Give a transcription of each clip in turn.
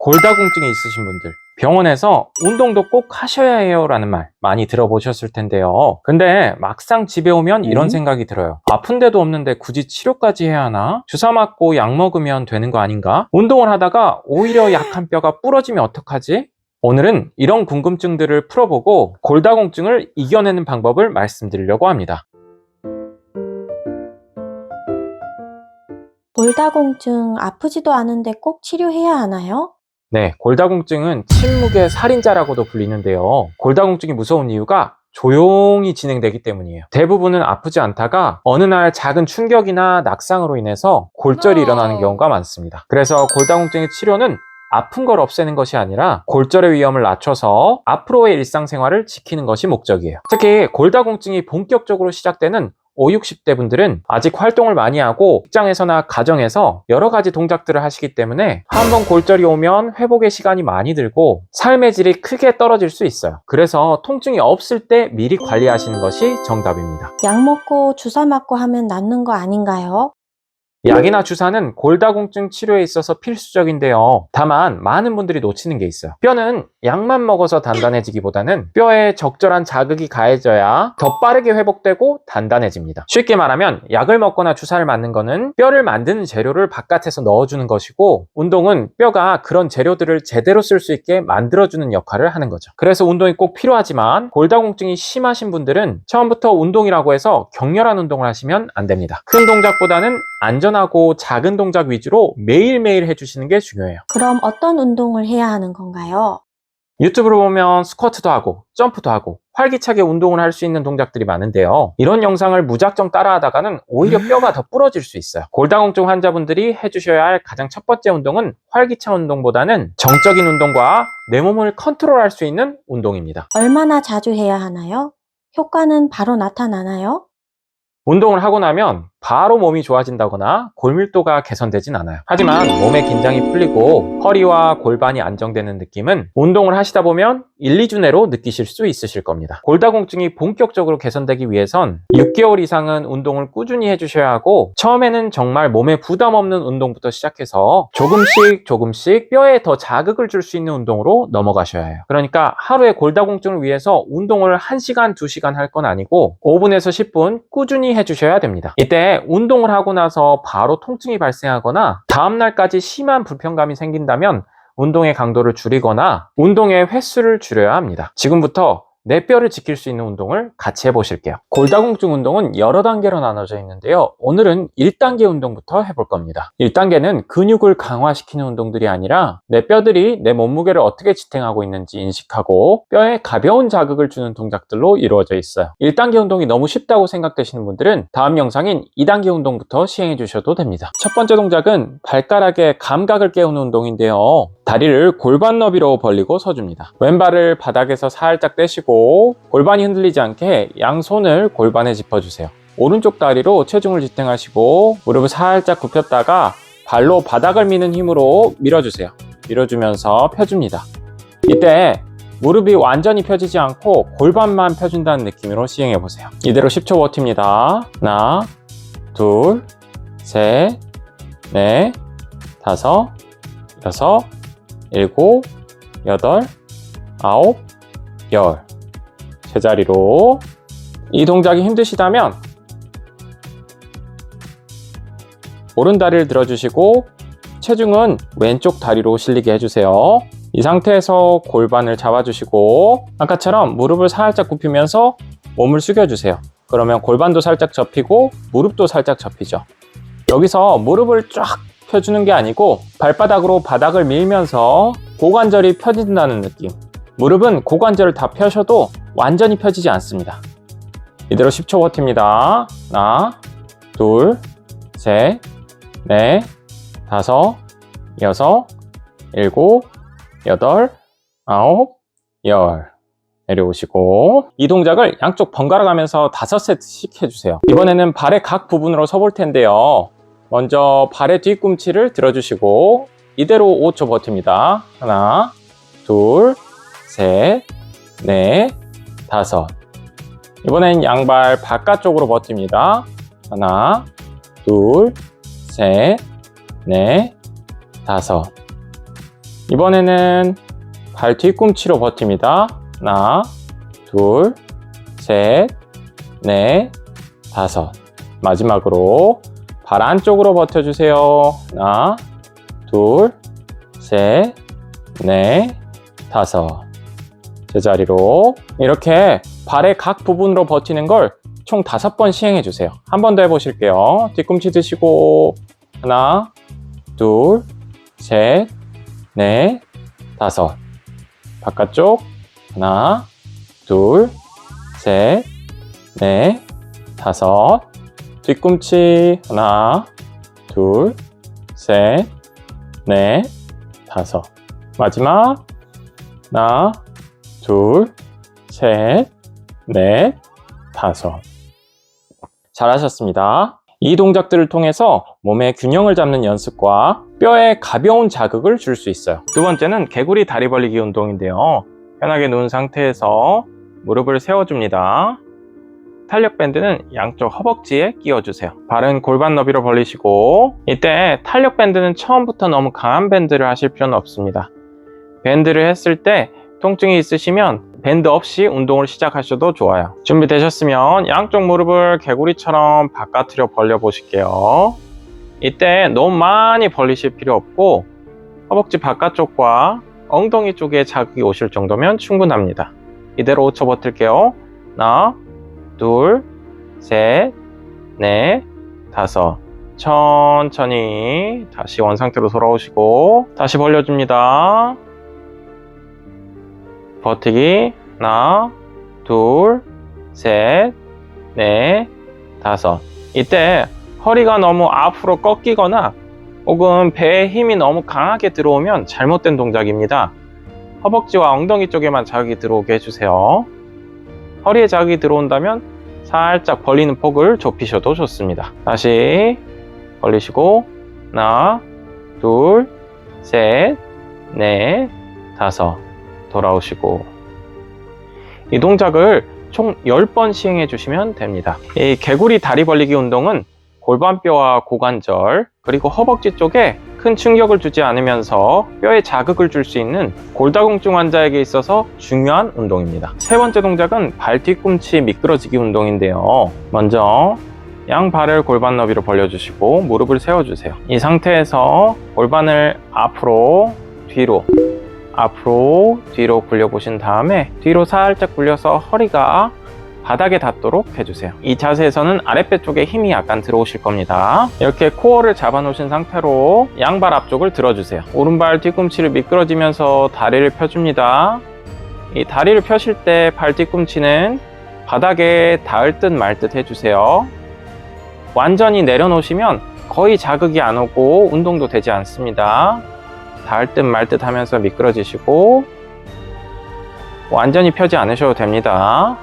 골다공증이 있으신 분들, 병원에서 운동도 꼭 하셔야 해요 라는 말 많이 들어보셨을 텐데요. 근데 막상 집에 오면 이런 생각이 들어요. 아픈 데도 없는데 굳이 치료까지 해야 하나? 주사 맞고 약 먹으면 되는 거 아닌가? 운동을 하다가 오히려 약한 뼈가 부러지면 어떡하지? 오늘은 이런 궁금증들을 풀어보고 골다공증을 이겨내는 방법을 말씀드리려고 합니다. 골다공증 아프지도 않은데 꼭 치료해야 하나요? 네, 골다공증은 침묵의 살인자라고도 불리는데요. 골다공증이 무서운 이유가 조용히 진행되기 때문이에요. 대부분은 아프지 않다가 어느 날 작은 충격이나 낙상으로 인해서 골절이 일어나는 경우가 많습니다. 그래서 골다공증의 치료는 아픈 걸 없애는 것이 아니라 골절의 위험을 낮춰서 앞으로의 일상생활을 지키는 것이 목적이에요. 특히 골다공증이 본격적으로 시작되는 50, 60대 분들은 아직 활동을 많이 하고 직장에서나 가정에서 여러 가지 동작들을 하시기 때문에 한번 골절이 오면 회복의 시간이 많이 들고 삶의 질이 크게 떨어질 수 있어요. 그래서 통증이 없을 때 미리 관리하시는 것이 정답입니다. 약 먹고 주사 맞고 하면 낫는 거 아닌가요? 약이나 주사는 골다공증 치료에 있어서 필수적인데요. 다만 많은 분들이 놓치는 게 있어요. 뼈는 약만 먹어서 단단해지기보다는 뼈에 적절한 자극이 가해져야 더 빠르게 회복되고 단단해집니다. 쉽게 말하면 약을 먹거나 주사를 맞는 거는 뼈를 만드는 재료를 바깥에서 넣어주는 것이고, 운동은 뼈가 그런 재료들을 제대로 쓸 수 있게 만들어주는 역할을 하는 거죠. 그래서 운동이 꼭 필요하지만 골다공증이 심하신 분들은 처음부터 운동이라고 해서 격렬한 운동을 하시면 안 됩니다. 큰 동작보다는 안전하고 작은 동작 위주로 매일매일 해주시는 게 중요해요. 그럼 어떤 운동을 해야 하는 건가요? 유튜브로 보면 스쿼트도 하고 점프도 하고 활기차게 운동을 할 수 있는 동작들이 많은데요. 이런 영상을 무작정 따라하다가는 오히려 뼈가 더 부러질 수 있어요. 골다공증 환자분들이 해주셔야 할 가장 첫 번째 운동은 활기찬 운동보다는 정적인 운동과 내 몸을 컨트롤할 수 있는 운동입니다. 얼마나 자주 해야 하나요? 효과는 바로 나타나나요? 운동을 하고 나면 바로 몸이 좋아진다거나 골밀도가 개선되진 않아요. 하지만 몸의 긴장이 풀리고 허리와 골반이 안정되는 느낌은 운동을 하시다 보면 1, 2주 내로 느끼실 수 있으실 겁니다. 골다공증이 본격적으로 개선되기 위해선 6개월 이상은 운동을 꾸준히 해주셔야 하고, 처음에는 정말 몸에 부담 없는 운동부터 시작해서 조금씩 뼈에 더 자극을 줄 수 있는 운동으로 넘어가셔야 해요. 그러니까 하루에 골다공증을 위해서 운동을 1시간, 2시간 할 건 아니고 5분에서 10분 꾸준히 해주셔야 됩니다. 이때 운동을 하고 나서 바로 통증이 발생하거나 다음날까지 심한 불편감이 생긴다면 운동의 강도를 줄이거나 운동의 횟수를 줄여야 합니다. 지금부터 내 뼈를 지킬 수 있는 운동을 같이 해보실게요. 골다공증 운동은 여러 단계로 나눠져 있는데요. 오늘은 1단계 운동부터 해볼 겁니다. 1단계는 근육을 강화시키는 운동들이 아니라 내 뼈들이 내 몸무게를 어떻게 지탱하고 있는지 인식하고 뼈에 가벼운 자극을 주는 동작들로 이루어져 있어요. 1단계 운동이 너무 쉽다고 생각되시는 분들은 다음 영상인 2단계 운동부터 시행해 주셔도 됩니다. 첫 번째 동작은 발가락의 감각을 깨우는 운동인데요. 다리를 골반 너비로 벌리고 서줍니다. 왼발을 바닥에서 살짝 떼시고 골반이 흔들리지 않게 양손을 골반에 짚어주세요. 오른쪽 다리로 체중을 지탱하시고 무릎을 살짝 굽혔다가 발로 바닥을 미는 힘으로 밀어주세요. 밀어주면서 펴줍니다. 이때 무릎이 완전히 펴지지 않고 골반만 펴준다는 느낌으로 시행해보세요. 이대로 10초 버팁니다. 하나, 둘, 셋, 넷, 다섯, 여섯, 7, 8, 9, 10. 제자리로. 이 동작이 힘드시다면 오른 다리를 들어주시고 체중은 왼쪽 다리로 실리게 해주세요. 이 상태에서 골반을 잡아주시고 아까처럼 무릎을 살짝 굽히면서 몸을 숙여주세요. 그러면 골반도 살짝 접히고 무릎도 살짝 접히죠. 여기서 무릎을 쫙 펴주는 게 아니고 발바닥으로 바닥을 밀면서 고관절이 펴진다는 느낌. 무릎은 고관절을 다 펴셔도 완전히 펴지지 않습니다. 이대로 10초 버팁니다. 하나, 둘, 셋, 넷, 다섯, 여섯, 7, 8, 9, 10. 내려오시고 이 동작을 양쪽 번갈아 가면서 5세트씩 해주세요. 이번에는 발의 각 부분으로 서볼 텐데요. 먼저 발의 뒤꿈치를 들어주시고 이대로 5초 버팁니다. 하나, 둘, 셋, 넷, 다섯. 이번엔 양발 바깥쪽으로 버팁니다. 하나, 둘, 셋, 넷, 다섯. 이번에는 발 뒤꿈치로 버팁니다. 하나, 둘, 셋, 넷, 다섯. 마지막으로 발 안쪽으로 버텨주세요. 하나, 둘, 셋, 넷, 다섯. 제자리로 이렇게 발의 각 부분으로 버티는 걸 총 5번 시행해 주세요. 한 번 더 해보실게요. 뒤꿈치 드시고 하나, 둘, 셋, 넷, 다섯. 바깥쪽 하나, 둘, 셋, 넷, 다섯. 뒤꿈치 하나, 둘, 셋, 넷, 다섯. 마지막 하나, 둘, 셋, 넷, 다섯. 잘하셨습니다. 이 동작들을 통해서 몸의 균형을 잡는 연습과 뼈에 가벼운 자극을 줄 수 있어요. 두 번째는 개구리 다리 벌리기 운동인데요. 편하게 누운 상태에서 무릎을 세워줍니다. 탄력 밴드는 양쪽 허벅지에 끼워주세요. 발은 골반 너비로 벌리시고, 이때 탄력 밴드는 처음부터 너무 강한 밴드를 하실 필요는 없습니다. 밴드를 했을 때 통증이 있으시면 밴드 없이 운동을 시작하셔도 좋아요. 준비되셨으면 양쪽 무릎을 개구리처럼 바깥으로 벌려 보실게요. 이때 너무 많이 벌리실 필요 없고 허벅지 바깥쪽과 엉덩이 쪽에 자극이 오실 정도면 충분합니다. 이대로 5초 버틸게요. 하나, 둘, 셋, 넷, 다섯. 천천히 다시 원상태로 돌아오시고 다시 벌려줍니다. 버티기 하나, 둘, 셋, 넷, 다섯. 이때 허리가 너무 앞으로 꺾이거나 혹은 배에 힘이 너무 강하게 들어오면 잘못된 동작입니다. 허벅지와 엉덩이 쪽에만 자극이 들어오게 해주세요. 허리에 자극이 들어온다면 살짝 벌리는 폭을 좁히셔도 좋습니다. 다시 벌리시고 하나, 둘, 셋, 넷, 다섯. 돌아오시고 이 동작을 총 10번 시행해 주시면 됩니다. 이 개구리 다리 벌리기 운동은 골반뼈와 고관절 그리고 허벅지 쪽에 큰 충격을 주지 않으면서 뼈에 자극을 줄 수 있는 골다공증 환자에게 있어서 중요한 운동입니다. 세 번째 동작은 발 뒤꿈치 미끄러지기 운동인데요. 먼저 양발을 골반 너비로 벌려주시고 무릎을 세워주세요. 이 상태에서 골반을 앞으로 뒤로 굴려보신 다음에 뒤로 살짝 굴려서 허리가 바닥에 닿도록 해주세요. 이 자세에서는 아랫배 쪽에 힘이 약간 들어오실 겁니다. 이렇게 코어를 잡아 놓으신 상태로 양발 앞쪽을 들어주세요. 오른발 뒤꿈치를 미끄러지면서 다리를 펴줍니다. 이 다리를 펴실 때 발 뒤꿈치는 바닥에 닿을 듯 말 듯 해주세요. 완전히 내려놓으시면 거의 자극이 안 오고 운동도 되지 않습니다. 닿을 듯 말 듯 하면서 미끄러지시고 완전히 펴지 않으셔도 됩니다.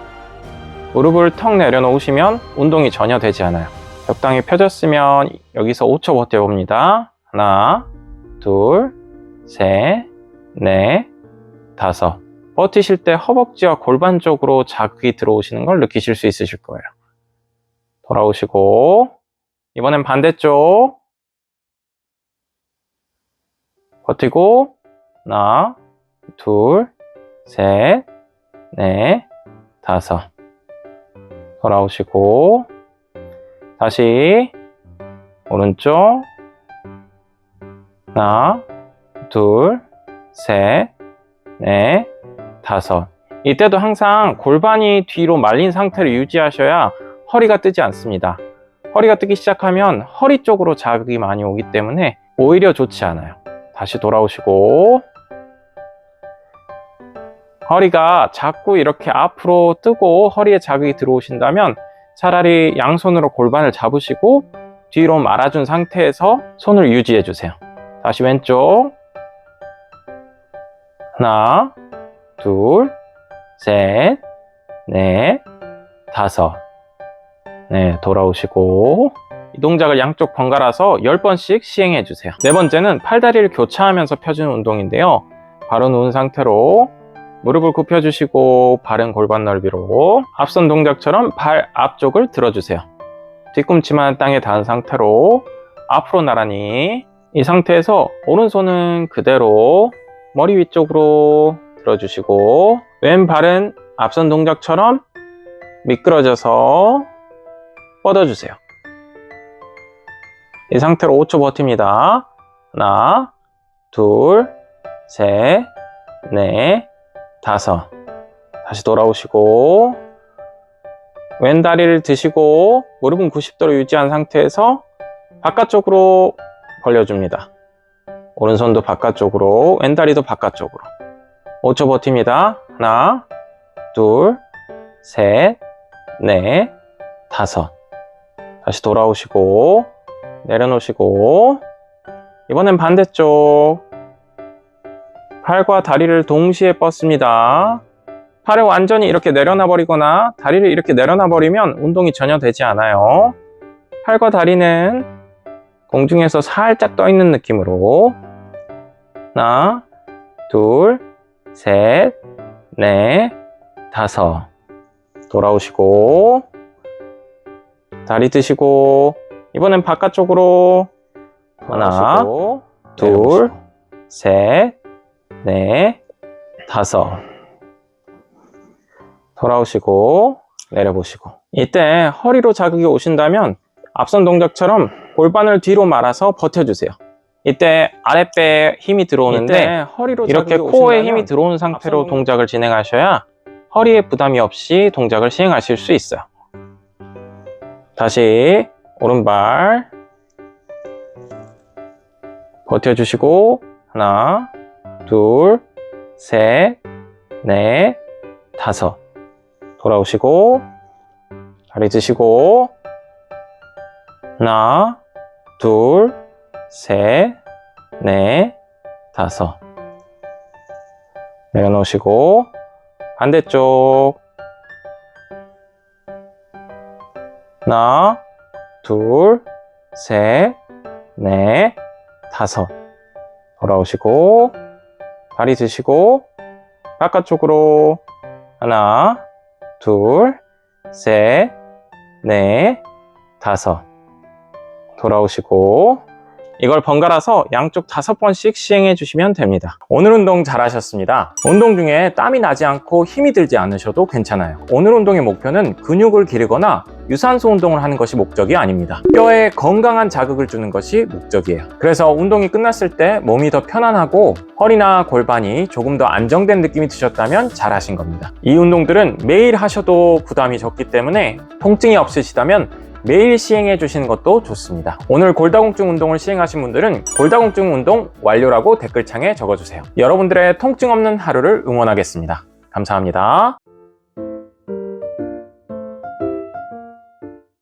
무릎을 턱 내려놓으시면 운동이 전혀 되지 않아요. 적당히 펴졌으면 여기서 5초 버텨봅니다. 하나, 둘, 셋, 넷, 다섯. 버티실 때 허벅지와 골반 쪽으로 자극이 들어오시는 걸 느끼실 수 있으실 거예요. 돌아오시고 이번엔 반대쪽 버티고 하나, 둘, 셋, 넷, 다섯. 돌아오시고 다시 오른쪽 하나, 둘, 셋, 넷, 다섯. 이때도 항상 골반이 뒤로 말린 상태를 유지하셔야 허리가 뜨지 않습니다. 허리가 뜨기 시작하면 허리 쪽으로 자극이 많이 오기 때문에 오히려 좋지 않아요. 다시 돌아오시고 허리가 자꾸 이렇게 앞으로 뜨고 허리에 자극이 들어오신다면 차라리 양손으로 골반을 잡으시고 뒤로 말아준 상태에서 손을 유지해 주세요. 다시 왼쪽 하나, 둘, 셋, 넷, 다섯. 네, 돌아오시고 이 동작을 양쪽 번갈아서 10번씩 시행해 주세요. 네 번째는 팔다리를 교차하면서 펴주는 운동인데요. 바로 누운 상태로 무릎을 굽혀주시고 바른 골반 넓이로 앞선 동작처럼 발 앞쪽을 들어주세요. 뒤꿈치만 땅에 닿은 상태로 앞으로 나란히 이 상태에서 오른손은 그대로 머리 위쪽으로 들어주시고 왼발은 앞선 동작처럼 미끄러져서 뻗어주세요. 이 상태로 5초 버팁니다. 하나, 둘, 셋, 넷, 다섯. 다시 돌아오시고 왼 다리를 드시고 무릎은 90도로 유지한 상태에서 바깥쪽으로 벌려줍니다. 오른손도 바깥쪽으로, 왼 다리도 바깥쪽으로. 5초 버팁니다. 하나, 둘, 셋, 넷, 다섯. 다시 돌아오시고 내려놓으시고 이번엔 반대쪽. 팔과 다리를 동시에 뻗습니다. 팔을 완전히 이렇게 내려놔 버리거나 다리를 이렇게 내려놔 버리면 운동이 전혀 되지 않아요. 팔과 다리는 공중에서 살짝 떠 있는 느낌으로 하나, 둘, 셋, 넷, 다섯. 돌아오시고 다리 드시고 이번엔 바깥쪽으로 하나, 둘, 셋, 넷, 다섯. 돌아오시고 내려보시고 이때 허리로 자극이 오신다면 앞선 동작처럼 골반을 뒤로 말아서 버텨주세요. 이때 아랫배에 힘이 들어오는데 허리로 이렇게 코어에 힘이 들어온 상태로 동작을 진행하셔야 허리에 부담이 없이 동작을 시행하실 수 있어요. 다시 오른발 버텨주시고 하나, 둘, 셋, 넷, 다섯. 돌아오시고 다리 드시고 하나, 둘, 셋, 넷, 다섯. 내려놓으시고 반대쪽 하나, 둘, 셋, 넷, 다섯. 돌아오시고 다리 드시고 바깥쪽으로 하나, 둘, 셋, 넷, 다섯. 돌아오시고 이걸 번갈아서 양쪽 5번씩 시행해 주시면 됩니다. 오늘 운동 잘 하셨습니다. 운동 중에 땀이 나지 않고 힘이 들지 않으셔도 괜찮아요. 오늘 운동의 목표는 근육을 기르거나 유산소 운동을 하는 것이 목적이 아닙니다. 뼈에 건강한 자극을 주는 것이 목적이에요. 그래서 운동이 끝났을 때 몸이 더 편안하고 허리나 골반이 조금 더 안정된 느낌이 드셨다면 잘 하신 겁니다. 이 운동들은 매일 하셔도 부담이 적기 때문에 통증이 없으시다면 매일 시행해 주시는 것도 좋습니다. 오늘 골다공증 운동을 시행하신 분들은 골다공증 운동 완료라고 댓글창에 적어주세요. 여러분들의 통증 없는 하루를 응원하겠습니다. 감사합니다.